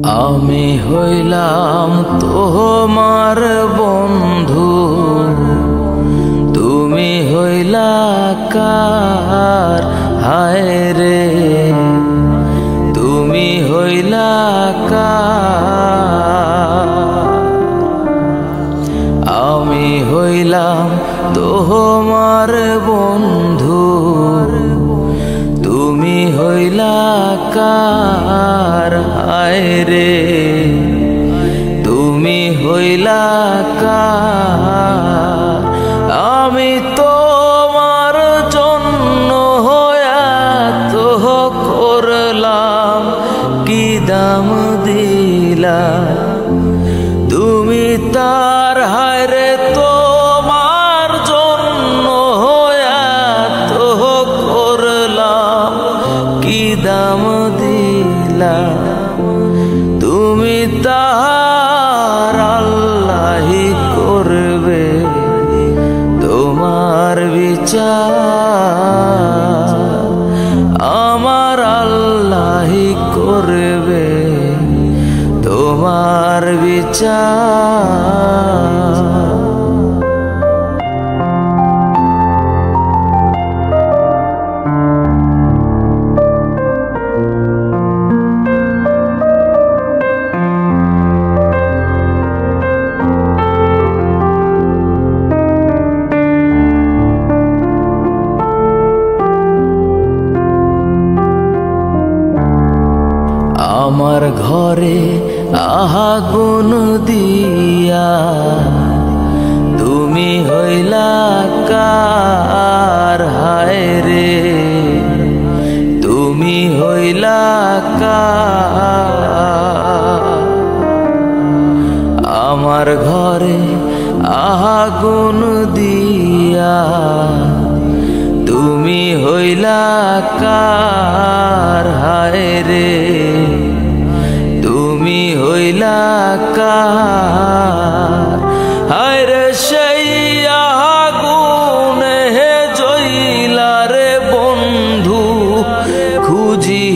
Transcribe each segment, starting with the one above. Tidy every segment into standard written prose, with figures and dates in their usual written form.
আমি হইলাম তোমার বন্ধু, তুমি হইলা কার? হায় রে, তুমি হইলা কার? আমি হইলাম তোমার বন্ধু, তুমি হইলা কার? হায় রে, তুমি হইলা কার? আমি তোমার জন্য এত করলাম, কি দাম দিলাম তুমি তার? হায় রে, তোমার জন্য এত করলাম, কি দাম দিলাম তুমি তার? আল্লাহি করবে তোমার বিচার, আমার আল্লাহি করবে তোমার বিচার। আমার ঘরে আগুন দিয়া তুমি হইলা কার? হায় রে, তুমি হইলা কার? আমার ঘরে আগুন দিয়া তুমি হইলা কার? হায় রে, তুমি হইলা কার? হায় রে, সেই আগুনে জ্বইলা রে বন্ধু, খুঁজি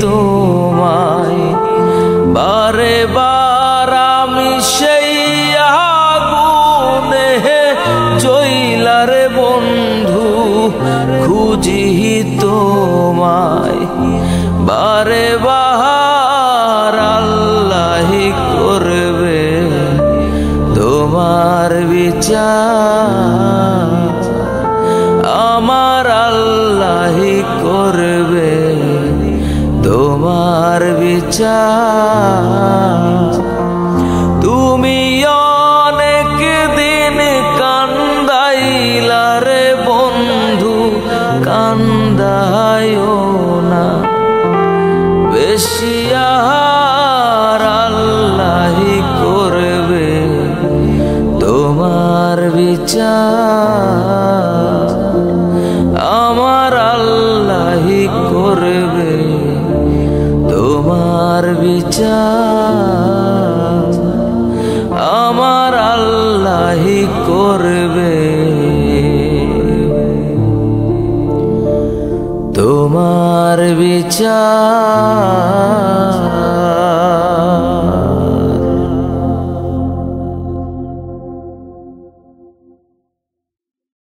তোমায় বারে বার। আমি সেই আগুনে জ্বইলা রে বন্ধু, খুঁজি তোমায় বারে বার। আল্লাহি করবে তোমার বিচার, আমার আল্লাহি করবে তোমার বিচার। তুমি অনেক দিন কান্দাইলা রে বন্ধু, কান্দায়ও না বেশি আর। আল্লাহি করবে তোমার বিচার, আমার আল্লাহি করবে তোমার বিচার, আমার আল্লাহি করবে তোমার বিচার।